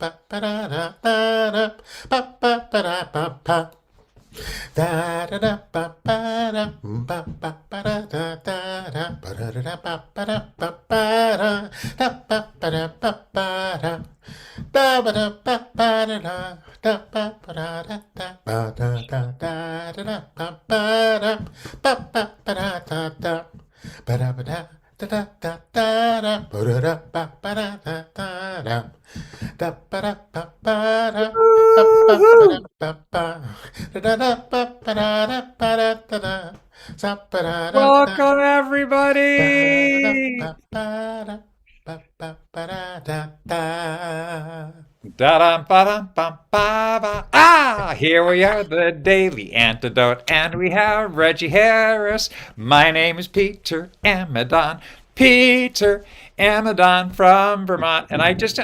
Da da da ba ba da ba ba ba da da da da ba da da ba ba da ba ba da ba ba da ba ba da da ba da ba ba da da ba ba da da ba da da da da ba ba da ba ba ba da da da ba da ba da da da da da da ba da da ba ba da da da da da ba da ba ba da ba ba ba da Woohoo! ba ba da da ba ba da da ba da da da za ba da da da Welcome, ba da da everybody. ba ba da ba ba ba da da da. Da-dum, ba-dum, bum, ba-ba. Here we are, the Daily Antidote, and we have Reggie Harris. My name is Peter Amadon. Peter Amadon from Vermont, and I just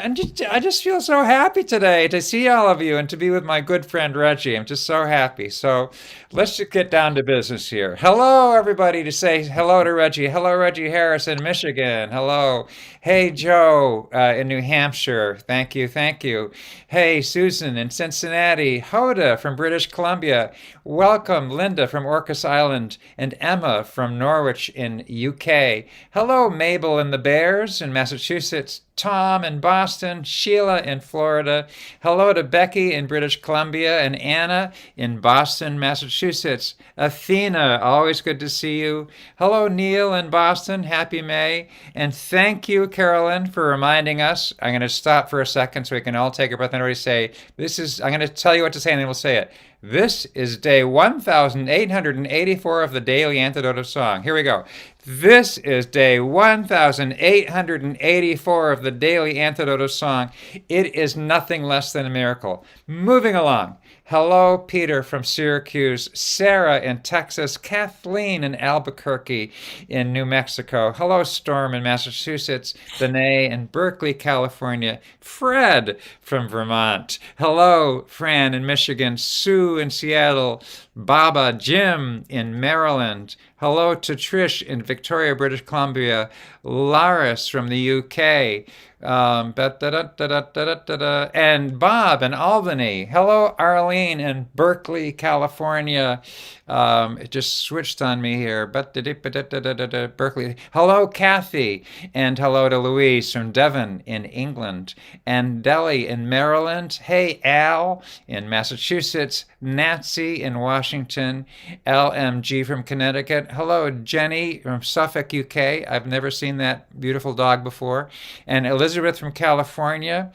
feel so happy today to see all of you and to be with my good friend Reggie. I'm just so happy. So let's just get down to business here. Hello, everybody. To say hello to Reggie. Hello, Reggie Harris in Michigan. Hello. Hey, Joe in New Hampshire. Thank you. Thank you. Hey, Susan in Cincinnati. Hoda from British Columbia. Welcome, Linda from Orcas Island and Emma from Norwich in UK. Hello, Mabel and the Bears in Massachusetts. Tom in Boston, Sheila in Florida. Hello to Becky in British Columbia and Anna in Boston, Massachusetts. Athena, always good to see you. Hello, Neil in Boston. Happy May. And thank you, Carolyn, for reminding us. I'm going to stop for a second so we can all take a breath and already say, I'm going to tell you what to say and then we'll say it. This is day 1884 of the Daily Antidote of Song. Here we go. This is day 1884 of the Daily Antidote of Song. It is nothing less than a miracle. Moving along. Hello, Peter from Syracuse, Sarah in Texas, Kathleen in Albuquerque in New Mexico. Hello, Storm in Massachusetts, Benet in Berkeley, California, Fred from Vermont. Hello, Fran in Michigan, Sue in Seattle, Baba, Jim in Maryland. Hello to Trish in Victoria, British Columbia, Laris from the UK, and Bob in Albany. Hello, Arlene in Berkeley, California. It just switched on me here. Berkeley. Hello, Kathy, and hello to Louise from Devon in England, and Delhi in Maryland. Hey, Al in Massachusetts, Nancy in Washington, LMG from Connecticut. Hello, Jenny from Suffolk, UK. I've never seen that beautiful dog before. And Elizabeth from California.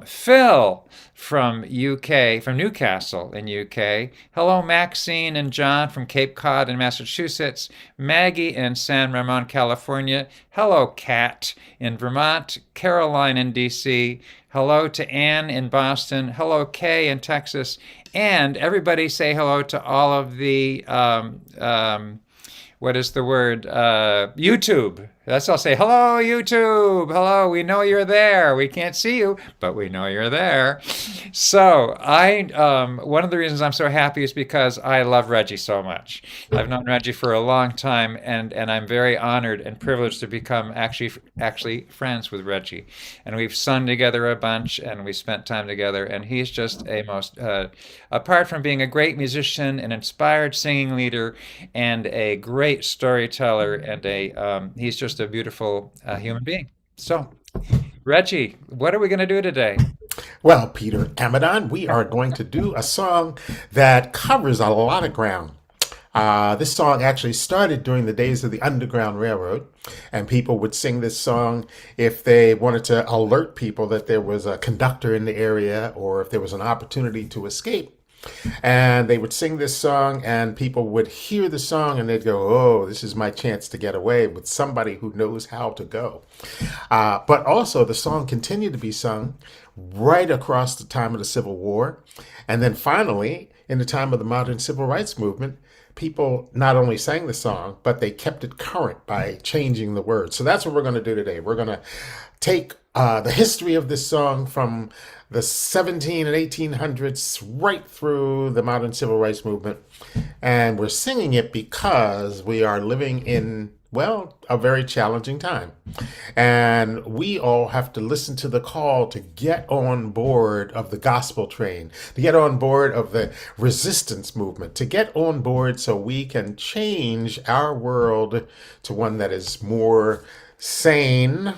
Phil from UK, from Newcastle in UK. Hello, Maxine and John from Cape Cod in Massachusetts. Maggie in San Ramon, California. Hello, Kat in Vermont. Caroline in DC. Hello to Anne in Boston. Hello, Kay in Texas. And everybody say hello to all of the, what is the word? YouTube. That's all. Say hello, YouTube. Hello, we know you're there. We can't see you, but we know you're there. So one of the reasons I'm so happy is because I love Reggie so much. I've known Reggie for a long time, and I'm very honored and privileged to become actually friends with Reggie. And we've sung together a bunch, and we spent time together. And he's just a most, apart from being a great musician, an inspired singing leader, and a great storyteller, and he's just a beautiful human being. So, Reggie, what are we going to do today? Well, Peter Amadon, we are going to do a song that covers a lot of ground. This song actually started during the days of the Underground Railroad, and people would sing this song if they wanted to alert people that there was a conductor in the area or if there was an opportunity to escape. And they would sing this song, and people would hear the song and they'd go, oh, this is my chance to get away with somebody who knows how to go. But also, the song continued to be sung right across the time of the Civil War. And then finally, in the time of the modern civil rights movement, people not only sang the song, but they kept it current by changing the words. So that's what we're going to do today. We're going to take the history of this song from the 17 and 1800s right through the modern civil rights movement. And we're singing it because we are living in well, a very challenging time. And we all have to listen to the call to get on board of the gospel train, to get on board of the resistance movement, to get on board so we can change our world to one that is more sane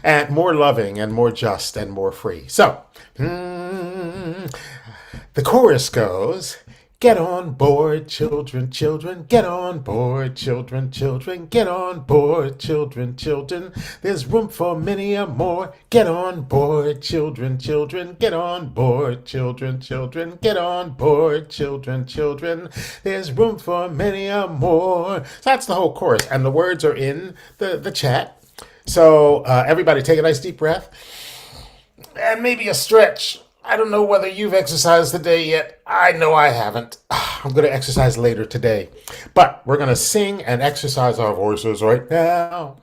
and more loving and more just and more free. So, the chorus goes, get on board, children, children, get on board, children, children, get on board, children, children. There's room for many a more. Get on board, children, children, get on board, children, children, get on board, children, children. There's room for many a more. So that's the whole chorus, and the words are in the chat. So everybody take a nice deep breath and maybe a stretch. I don't know whether you've exercised today yet. I know I haven't. I'm going to exercise later today. But we're going to sing and exercise our voices right now.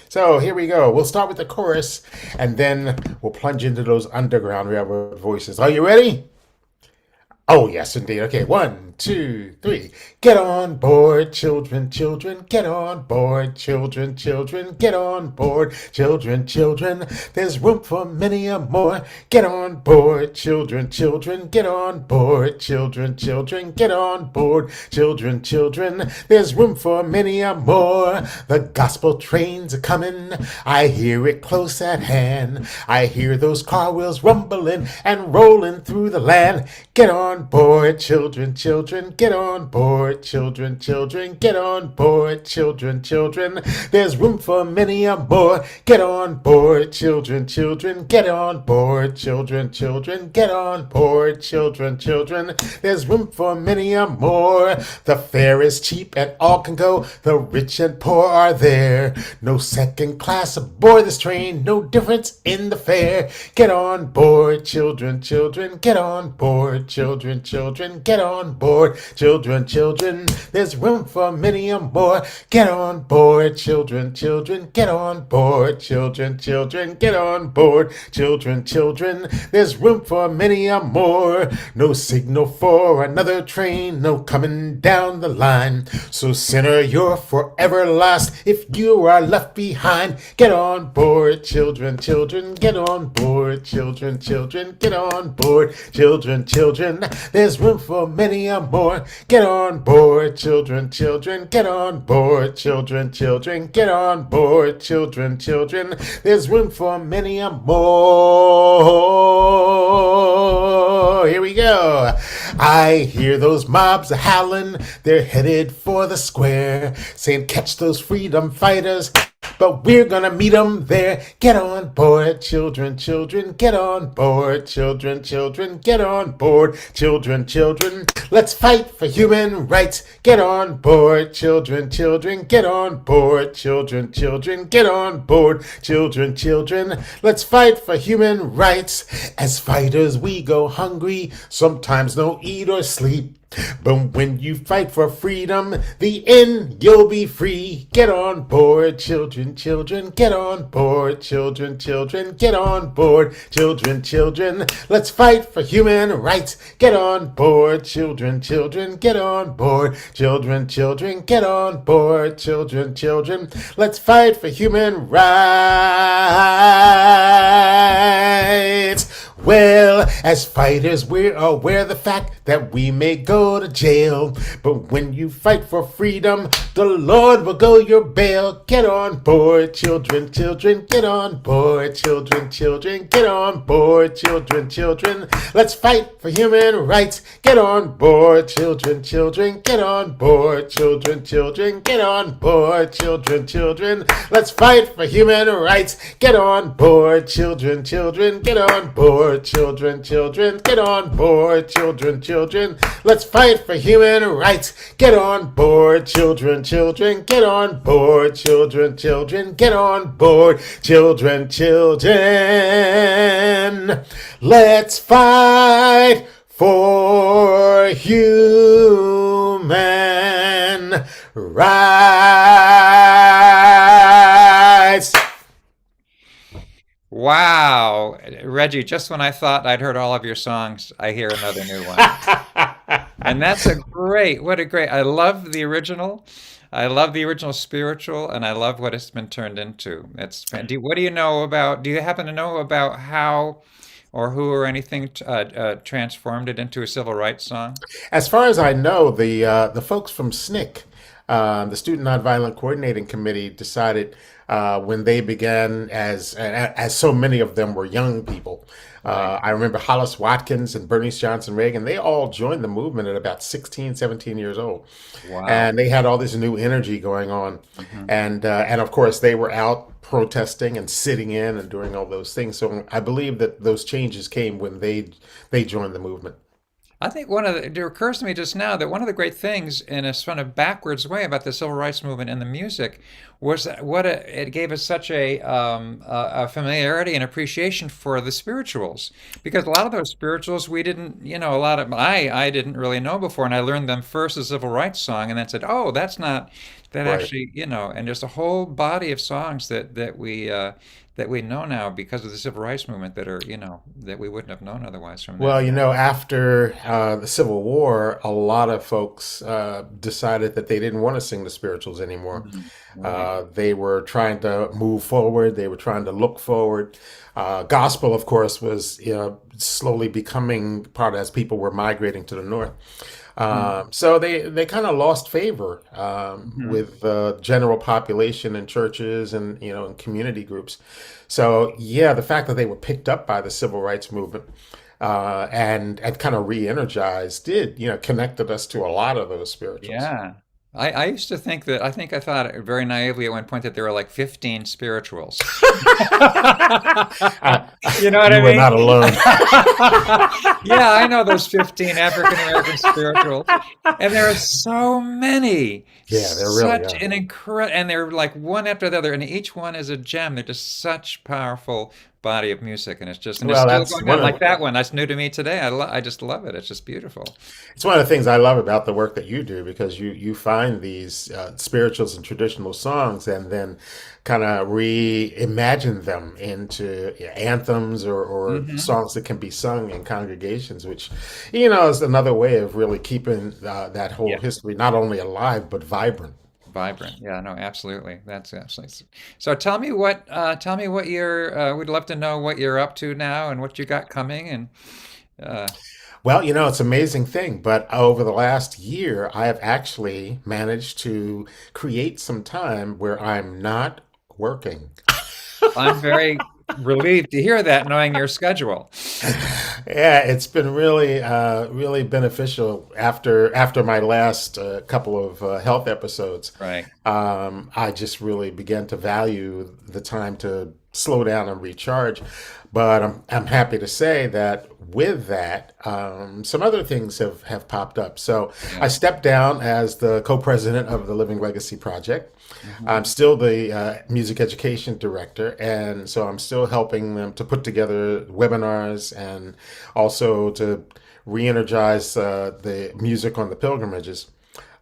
So here we go. We'll start with the chorus and then we'll plunge into those Underground Railroad voices. Are you ready? Oh, yes, indeed. Okay, 1, 2, 3. Get on board, children, children. Get on board, children, children. Get on board, children, children. There's room for many a more. Get on board, children, children. Get on board, children, children. Get on board, children, children. There's room for many a more. The gospel trains are coming. I hear it close at hand. I hear those car wheels rumbling and rolling through the land. Get on board, children, children, get on board, children, children, get on board, children, children. There's room for many a more. Get on board, children, children, get on board, children, children, get on board, children, children. There's room for many a more. The fare is cheap and all can go. The rich and poor are there. No second class aboard this train. No difference in the fare. Get on board, children, children, get on board, children, children, get on board, children, children. There's room for many a more. Get on board, children, children, get on board, children, children, get on board, children, children. There's room for many a more. No signal for another train, no coming down the line. So sinner, you're forever lost if you are left behind. Get on board, children, children, get on board, children, children, get on board, children, children. There's room for many a more. Get on board, children, children, get on board, children, children, get on board, children, children. There's room for many a more. Here we go. I hear those mobs a-howlin'. They're headed for the square, saying catch those freedom fighters, but we're gonna meet them there. Get on board, children, children, get on board, children, children, get on board, children, children. Let's fight for human rights. Get on board, children, children, get on board, children, children, get on board, children, children. Let's fight for human rights. As fighters we go hungry, sometimes no eat or sleep. But when you fight for freedom, the end you'll be free. Get on board, children, children, get on board, children, children, get on board, children, children. Let's fight for human rights. Get on board, children, children, get on board, children, children, get on board, children, children. Let's fight for human rights. Well, as fighters, we're aware of the fact that we may go to jail. But when you fight for freedom, the Lord will go your bail. Get on board, children, children, get on board, children, children, get on board, children, children. Let's fight for human rights. Get on board, children, children, get on board, children, children, get on board, children, children. Let's fight for human rights. Get on board, children, children, get on board, children, children, get on board, children, children. Let's fight for human rights. Get on board, children, children, get on board, children, children, get on board, children, children. Let's fight for human rights. Wow. Reggie, just when I thought I'd heard all of your songs, I hear another new one. And that's a great, what a great, I love the original. I love the original spiritual, and I love what it's been turned into. What do you know about, do you happen to know about how or who or anything transformed it into a civil rights song? As far as I know, the folks from SNCC, the Student Nonviolent Coordinating Committee, decided when they began, as so many of them were young people. Right. I remember Hollis Watkins and Bernice Johnson Reagan. They all joined the movement at about 16, 17 years old, Wow. and they had all this new energy going on, Mhm. and of course they were out protesting and sitting in and doing all those things. So I believe that those changes came when they joined the movement. I think it occurs to me just now that one of the great things in a sort of backwards way about the civil rights movement and the music was that it gave us such a familiarity and appreciation for the spirituals, because a lot of those spirituals we didn't, a lot of I didn't really know before, and I learned them first as a civil rights song, and then said, oh, that's not that Right. actually, and there's a whole body of songs that we know now because of the civil rights movement that are, that we wouldn't have known otherwise from Well, them. after the Civil War, a lot of folks decided that they didn't want to sing the spirituals anymore. Mhm. Right. They were trying to move forward. They were trying to look forward. Gospel, of course, was slowly becoming part as people were migrating to the north. So they kind of lost favor Mhm. with the general population and churches and and community groups. So yeah, the fact that they were picked up by the civil rights movement and kind of re-energized did connected us to a lot of those spirituals. Yeah. I used to think I thought very naively at one point that there were like 15 spirituals. You know what I You were mean? not alone. Yeah, I know those 15 African American spirituals. And there are so many. Yeah, there really Such are. an incredible, and they're like one after the other, and each one is a gem. They're just such powerful body of music, and it's Well, still that's going one on. of Like that one, that's new to me today. I just love it. It's just beautiful. It's one of the things I love about the work that you do because you find these spirituals and traditional songs and then kind of reimagine them into anthems or Hmm. songs that can be sung in congregations, which is another way of really keeping that whole Yeah. history not only alive but vibrant. Vibrant. Yeah, no, absolutely. That's absolutely. So tell me what we'd love to know what you're up to now and what you got coming and uh, Well, it's an amazing thing, but over the last year, I have actually managed to create some time where I'm not working. I'm very relieved to hear that knowing your schedule. Yeah, it's been really, really beneficial after my last couple of health episodes. Right. I just really began to value the time to slow down and recharge. But I'm happy to say that with that, some other things have popped up. So I Yeah. stepped down as the co-president of the Living Legacy Project. Hmm. I'm still the music education director, and so I'm still helping them to put together webinars and also to re-energize the music on the pilgrimages.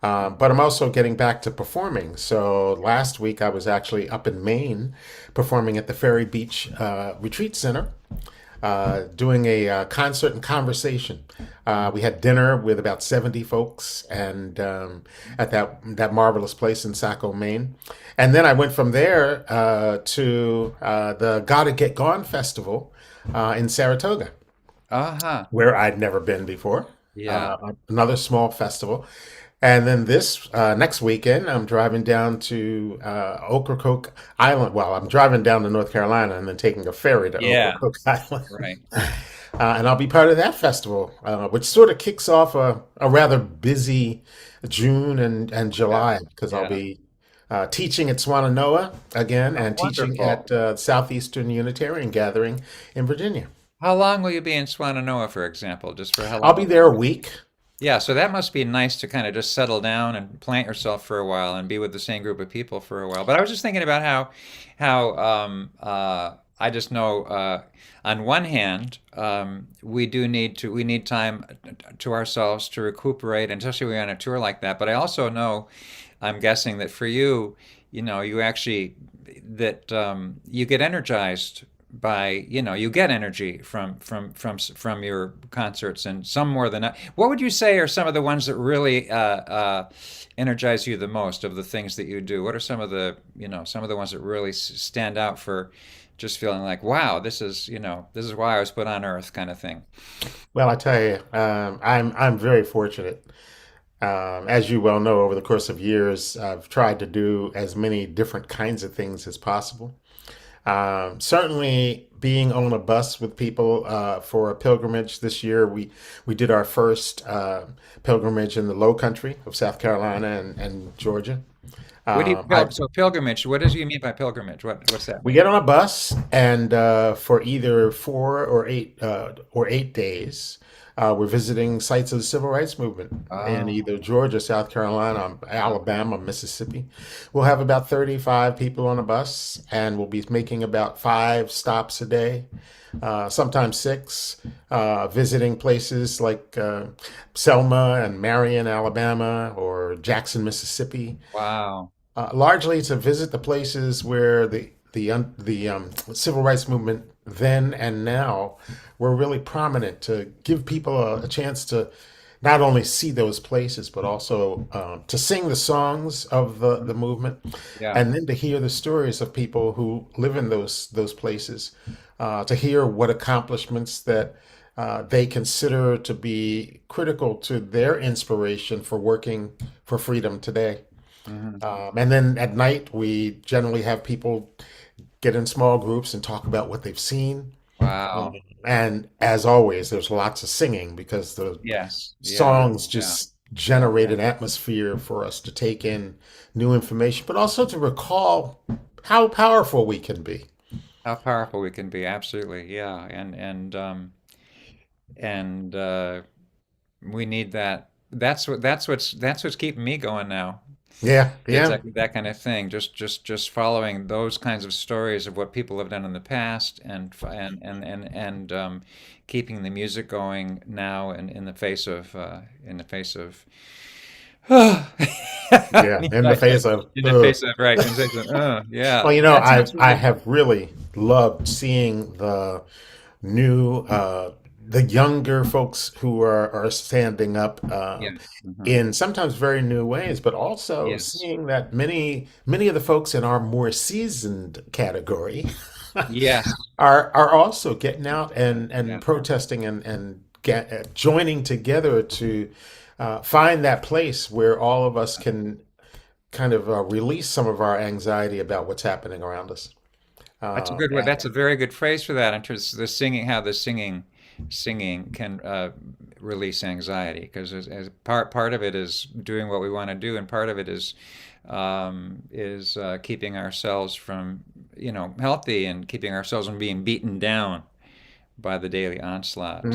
But I'm also getting back to performing. So last week I was actually up in Maine performing at the Ferry Beach Retreat Center, doing a concert and conversation. We had dinner with about 70 folks, and at that marvelous place in Saco, Maine. And then I went from there to the Gotta Get Gone Festival in Saratoga, Uh-huh. where I'd never been before. Yeah. Another small festival. And then this next weekend, I'm driving down to Ocracoke Island. Well, I'm driving down to North Carolina and then taking a ferry to Yeah. Ocracoke Island. Right. And I'll be part of that festival, which sort of kicks off a rather busy June and Yeah. July because I'll Yeah. be teaching at Swannanoa again Oh, and teaching wonderful. at Southeastern Unitarian Gathering in Virginia. How long will you be in Swannanoa, for example? Just for how I'll be long? there a week. Yeah, so that must be nice to kind of just settle down and plant yourself for a while and be with the same group of people for a while. But I was just thinking about how I just know on one hand we need time to ourselves to recuperate, and especially when we're on a tour like that. But I also know, I'm guessing that for you, you actually that you get energized you get energy from your concerts, and some more than that. What would you say are some of the ones that really energize you the most of the things that you do? What are some of the ones that really stand out for just feeling like, wow, this is why I was put on earth, kind of thing? Well, I tell you, I'm very fortunate. As you well know, over the course of years, I've tried to do as many different kinds of things as possible. Certainly, being on a bus with people for a pilgrimage this year, we did our first pilgrimage in the Low Country of South Carolina and Georgia. What do you I pilgrimage? What does you mean by pilgrimage? What's that We mean? get on a bus, and for either 4 or 8 days, we're visiting sites of the civil rights movement in Oh, either Georgia, South Carolina, Alabama, Mississippi. We'll have about 35 people on a bus, and we'll be making about 5 stops a day, sometimes six, visiting places like Selma and Marion, Alabama, or Jackson, Mississippi, wow. largely to visit the places where the civil rights movement then and now were really prominent, to give people a chance to not only see those places but also to sing the songs of the movement, Yeah. and then to hear the stories of people who live in those places, to hear what accomplishments that they consider to be critical to their inspiration for working for freedom today. Hmm. And then at night, we generally have people get in small groups and talk about what they've seen. Um, Wow. and as always, there's lots of singing because the Yes. Yeah. songs Yeah. just Yeah. generate an atmosphere for us to take in new information, but also to recall how powerful we can be. How powerful we can be. Absolutely. Yeah. And we need that. That's what's keeping me going now. Yeah, It's yeah. like that kind of thing. Just following those kinds of stories of what people have done in the past, and keeping the music going now, in the face of Yeah, in the face of, in the face of right, in the face of, yeah, well, that sounds I really have really loved seeing new, the younger folks who are standing up yeah. Hmm. in sometimes very new ways, but also Yes. seeing that many of the folks in our more seasoned category Yes. are also getting out Yeah. and protesting and joining together to find that place where all of us can kind of release some of our anxiety about what's happening around us. That's a Uh, good word. That's a very good phrase for that. In terms of the singing, how the singing can release anxiety, because as part of it is doing what we want to do, and part of it is keeping ourselves from healthy, and keeping ourselves from being beaten down by the daily onslaught.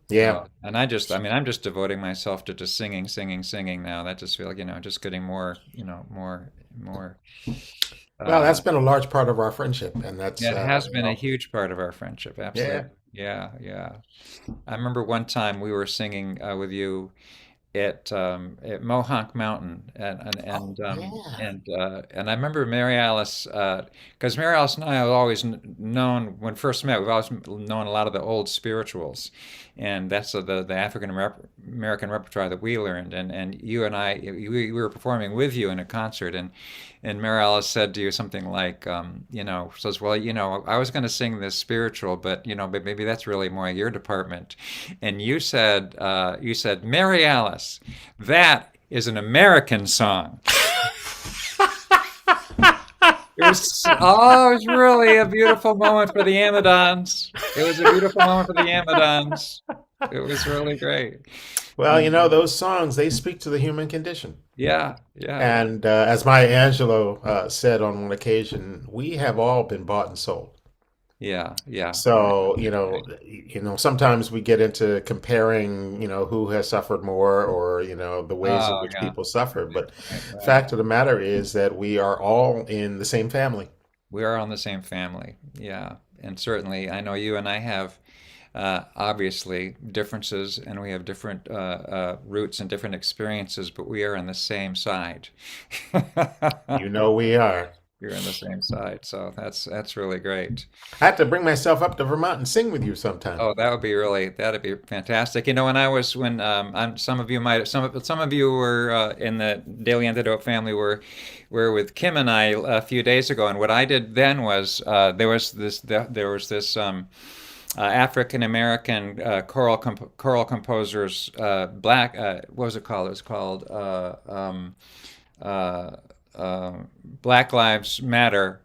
yeah. So, and I'm just devoting myself to just singing, singing, singing now. That just feel like, just getting more, more. Well, Uh, that's been a large part of our friendship, and that's yeah, it has been a huge part of our friendship. yeah. Absolutely. Yeah, yeah. I remember one time we were singing with you at Mohonk Mountain, Oh yeah. and I remember Mary Alice, because Mary Alice and I have always known, when first met, we've always known a lot of the old spirituals, and that's the African American repertoire that we learned, and you and I, we were performing with you in a concert, and Mary Alice said to you something like, says, well, I was going to sing this spiritual, but maybe that's really more your department. And you said, Mary Alice, that is an American song. It was really a beautiful moment for the Amazons. It was a beautiful moment for the Amazons. It was really great. Well, Um, those songs, they speak to the human condition. yeah, yeah, yeah, And as Maya Angelou said on one occasion, we have all been bought and sold. yeah, yeah. So, Right. sometimes we get into comparing, who has suffered more, or, the ways in Oh, which yeah. people suffer. But Right, right. fact of the matter is that we are all in the same family. We are on the same family. Yeah. And certainly, I know you and I have obviously differences, and we have different roots and different experiences, but we are on the same side. We are. you're on the same side. So that's really great. I have to bring myself up to Vermont and sing with you sometime. Oh, that would be really that'd be fantastic. You know, when some of you might some of you were in the Daily Antidote family were with Kim and I a few days ago, and what I did then was there was this African American choral composers black what was it called? It was called uh, Black Lives Matter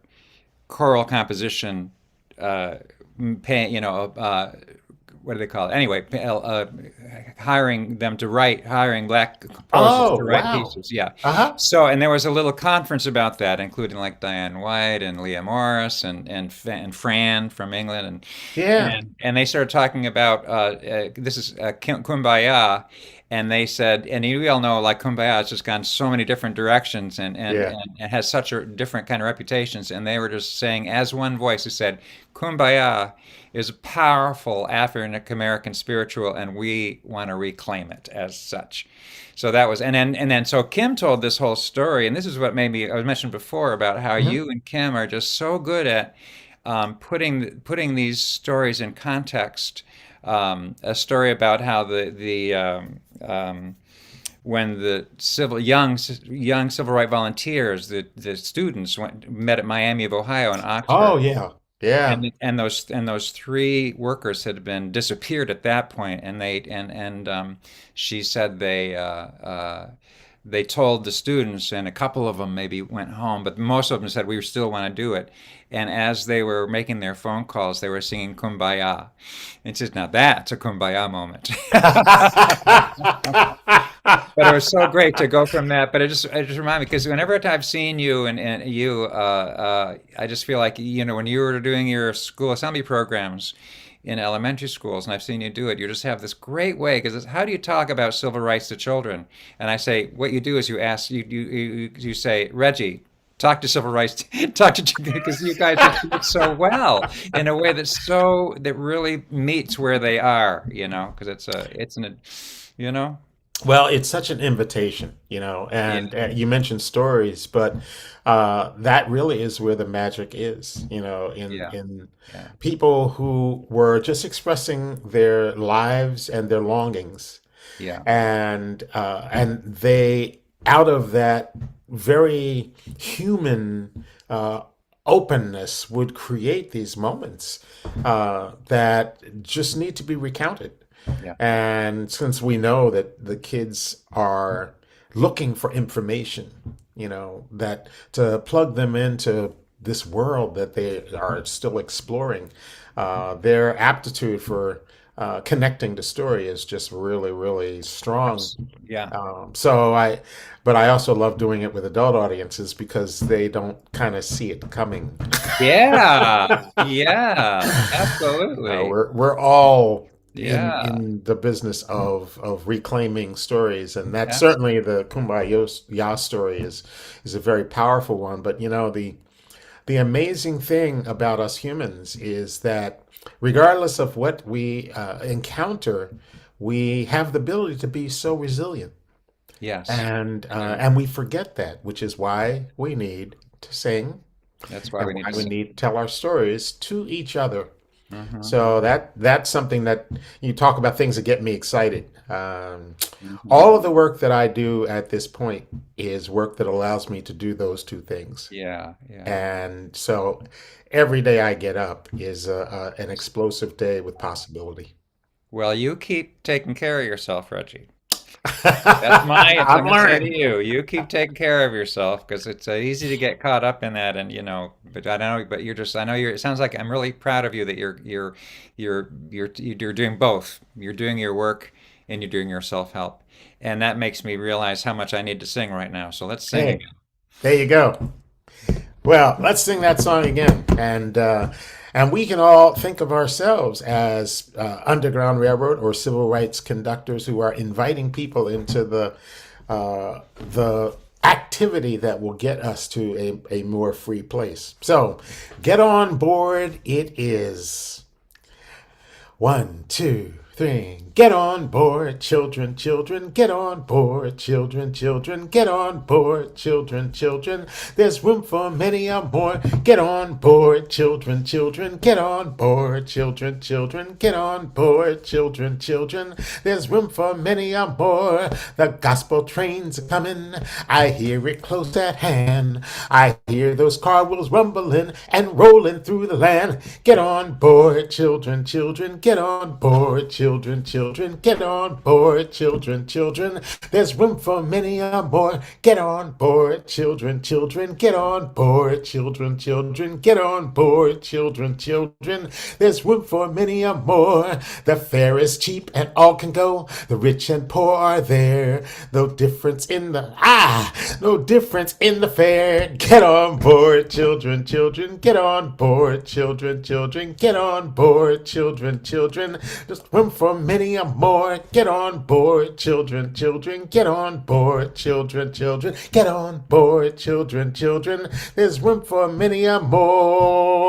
choral composition pay, what do they call it? Anyway, hiring black composers Oh, to write wow. pieces. Yeah. Uh-huh. So, and there was a little conference about that, including like Diane White and Leah Morris and Fran from England, Yeah. and they started talking about this is Kumbaya, and they said, and we all know like Kumbaya has just gone so many different directions Yeah. and has such a different kind of reputations, and they were just saying as one voice who said, Kumbaya is a powerful African American spiritual, and we want to reclaim it as such. So that was, and then so Kim told this whole story, and this is what made me. I was mentioned before about how Mhm. you and Kim are just so good at putting these stories in context. A story about how when the young civil rights volunteers, the students met at Miami of Ohio and Oh, Oxford, yeah. Yeah. and those three workers had been disappeared at that point, and she said they told the students, and a couple of them maybe went home, but most of them said we still want to do it. And as they were making their phone calls, they were singing "Kumbaya." And she says, "Now that's a Kumbaya moment." But it was so great to go from that. But it just reminded me because whenever I've seen you and you, I just feel like when you were doing your school assembly programs in elementary schools, and I've seen you do it. You just have this great way because how do you talk about civil rights to children? And I say what you do is you ask you say, Reggie. Talk to civil rights, talk to because you guys just do it so well in a way that really meets where they are, because it's an, you know, Well, it's such an invitation, yeah, and you mentioned stories, but that really is where the magic is, yeah, in yeah, people who were just expressing their lives and their longings, yeah, and they out of that very human openness would create these moments that just need to be recounted. yeah. And since we know that the kids are looking for information, that to plug them into this world that they are still exploring, their aptitude for connecting to story is just really, really strong. Yeah. But I also love doing it with adult audiences because they don't kind of see it coming. Yeah. Yeah. Absolutely. We're all Yeah. in the business of reclaiming stories, and that's Abs- certainly the Kumbaya story is a very powerful one. But the amazing thing about us humans is that regardless of what we encounter, we have the ability to be so resilient, Yes. and we forget that, which is why we need to sing That's why and we need why to we see. need to tell our stories to each other. Hmm. So that's something that you talk about things that get me excited. Hmm. All of the work that I do at this point is work that allows me to do those two things. Yeah. Yeah. And so every day I get up is an explosive day with possibility. Well, you keep taking care of yourself, Reggie. That's what I'm I'm gonna say to learning. you. You keep taking care of yourself because it's easy to get caught up in that, and but I know, but I know it sounds like I'm really proud of you that you're doing both. You're doing your work and you're doing your self-help, and that makes me realize how much I need to sing right now. So let's sing Hey, again. there you go. Well, let's sing that song again, and we can all think of ourselves as Underground Railroad or civil rights conductors who are inviting people into the activity that will get us to a more free place. So, get on board. It is 1, 2, three. Get on board, children, children, get on board, children, children, get on board, children, children. There's room for many a more. Get on board, children, children, get on board, children, children, get on board, children, children. There's room for many a more. The gospel trains are coming. I hear it close at hand. I hear those car wheels rumbling and rolling through the land. Get on board, children, children, get on board, children, children, get on board, children, children. There's room for many a more. Get on board, children, children, get on board, children, children, get on board, children, children. There's room for many a more. The fare is cheap and all can go. The rich and poor are there. No difference in the no difference in the fare. Get on board, children, children, get on board, children, children, get on board, children, children. There's room for many a more. Get on board, children, children, get on board, children, children, get on board, children, children. There's room for many a more.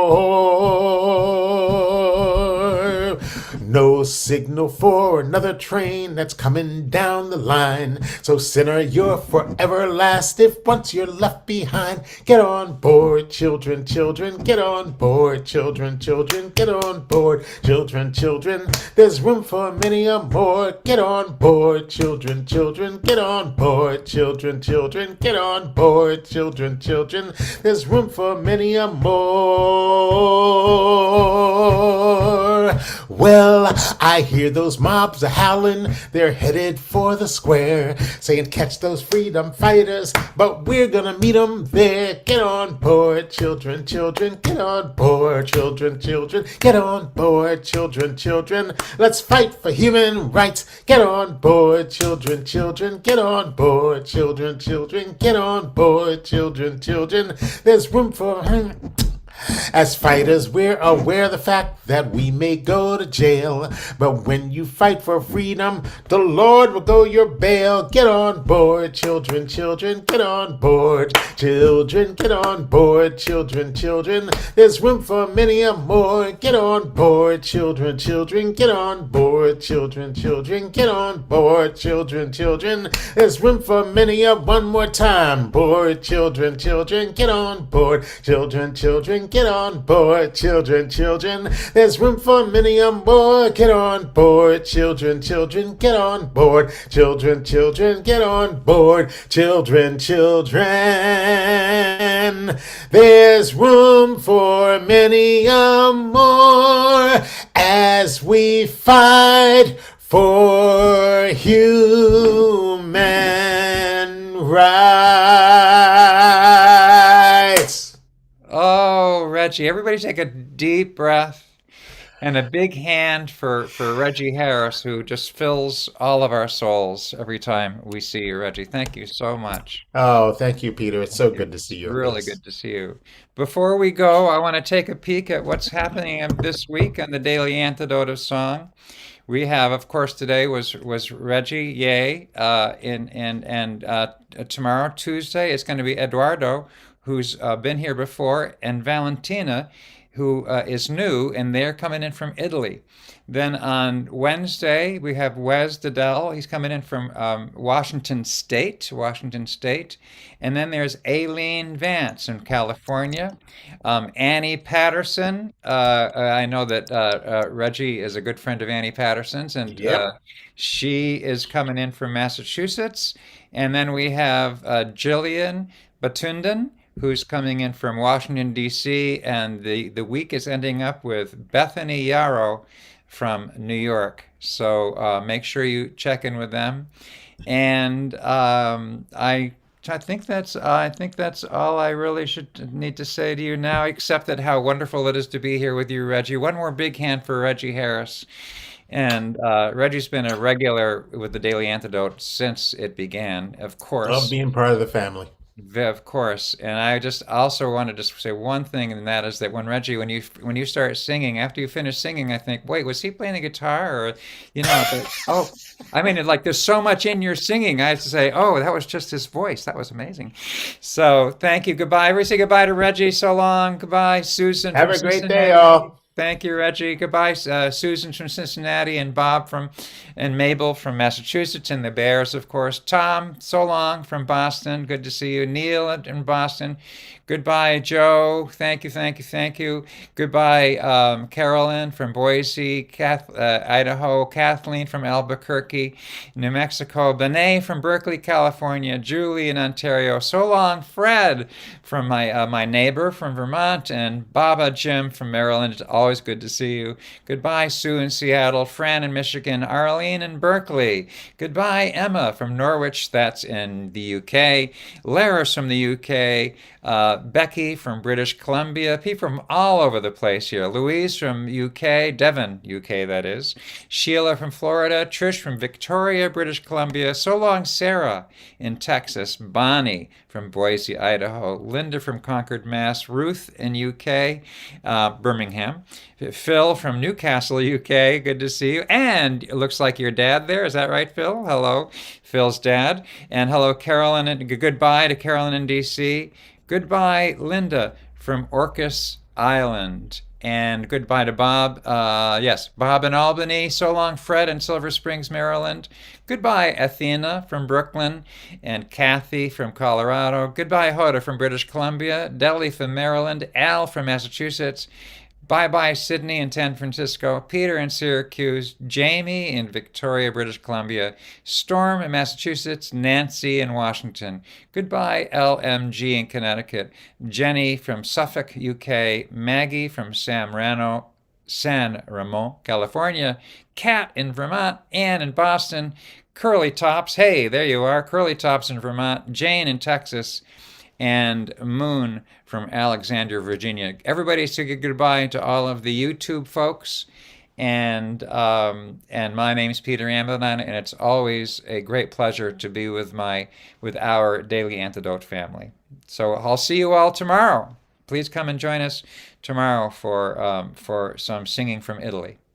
No signal for another train that's coming down the line. So sinner, you're forever last if once you're left behind. Get on board, children, children, get on board, children, children, get on board, children, children. There's room for many a more. Get on board, children, children, get on board, children, children, get on board, children, children. There's room for many a more. Well, I hear those mobs a-howlin', they're headed for the square, saying catch those freedom fighters, but we're gonna meet them there. Get on board, children, children, get on board, children, children, get on board, children, children. Let's fight for human rights. Get on board, children, children, get on board, children, children, get on board, children, children. There's room for... As fighters, we're aware of the fact that we may go to jail. But when you fight for freedom, the Lord will go your bail. Get on board, children, children, get on board. Children, get on board, children, children. There's room for many a more. Get on board, children, children, get on board. Children, children, get on board, children, children. There's room for many a one more time. Board, children, children, get on board. Children, children, get on board, children, children. There's room for many a more. Get on board, children, children, get on board. Children, children, get on board. Children, children. There's room for many a more as we fight for human rights. Oh, Reggie, everybody take a deep breath and a big hand for Reggie Harris, who just fills all of our souls every time we see you, Reggie. Thank you so much. Oh, thank you, Peter. It's so It's good to see your really face. good to see you. Before we go, I want to take a peek at what's happening this week on the Daily Antidote of Song. We have, of course, today was Reggie, yay, and tomorrow, Tuesday, it's going to be Eduardo, who's been here before, and Valentina, who is new, and they're coming in from Italy. Then on Wednesday, we have Wes Dedell. He's coming in from Washington State, Washington State. And then there's Aileen Vance in California. Annie Patterson. I know that Reggie is a good friend of Annie Patterson's, and Yep. she is coming in from Massachusetts. And then we have Jillian Batundan, who's coming in from Washington, D.C., and the week is ending up with Bethany Yarrow from New York. So make sure you check in with them. And I think that's all I really should need to say to you now, except that how wonderful it is to be here with you, Reggie. One more big hand for Reggie Harris. And Reggie's been a regular with the Daily Antidote since it began, of Love course. being part of the family. Of course, and I just also want to just say one thing, and that is that when Reggie, when you start singing, after you finish singing, I think, wait, was he playing the guitar, or, oh, I mean, like there's so much in your singing. I have to say, oh, that was just his voice. That was amazing. So thank you. Goodbye. Everybody say goodbye to Reggie. So long. Goodbye, Susan Have from a great day, Cincinnati. all. Thank you, Reggie. Goodbye, Susan from Cincinnati, and Bob and Mabel from Massachusetts, and the Bears, of course. Tom, so long from Boston. Good to see you. Neil in Boston. Goodbye, Joe. Thank you, thank you, thank you. Goodbye, Carolyn from Boise, Idaho. Kathleen from Albuquerque, New Mexico. Benet from Berkeley, California. Julie in Ontario. So long, Fred from my neighbor from Vermont, and Baba Jim from Maryland. It's always good to see you. Goodbye, Sue in Seattle. Fran in Michigan. Arlene in Berkeley. Goodbye, Emma from Norwich. That's in the UK. Laris from the UK. Becky from British Columbia, people from all over the place here. Louise from UK, Devon, UK that is. Sheila from Florida, Trish from Victoria, British Columbia. So long, Sarah in Texas. Bonnie from Boise, Idaho. Linda from Concord, Mass. Ruth in UK, Birmingham. Phil from Newcastle, UK. Good to see you. And it looks like your dad there. Is that right, Phil? Hello, Phil's dad. And hello, Carolyn. And goodbye to Carolyn in DC. Goodbye, Linda from Orcas Island. And goodbye to Bob. Yes, Bob in Albany. So long, Fred in Silver Springs, Maryland. Goodbye, Athena from Brooklyn. And Kathy from Colorado. Goodbye, Hoda from British Columbia. Deli from Maryland. Al from Massachusetts. Bye-bye, Sydney in San Francisco. Peter in Syracuse. Jamie in Victoria, British Columbia. Storm in Massachusetts. Nancy in Washington. Goodbye, LMG in Connecticut. Jenny from Suffolk, UK. Maggie from San Ramon, California. Kat in Vermont. Ann in Boston. Curly Tops. Hey, there you are. Curly Tops in Vermont. Jane in Texas. And Moon from Alexandria, Virginia. Everybody say goodbye to all of the YouTube folks. And my name's Peter Amidon, and it's always a great pleasure to be with our Daily Antidote family. So I'll see you all tomorrow. Please come and join us tomorrow for some singing from Italy.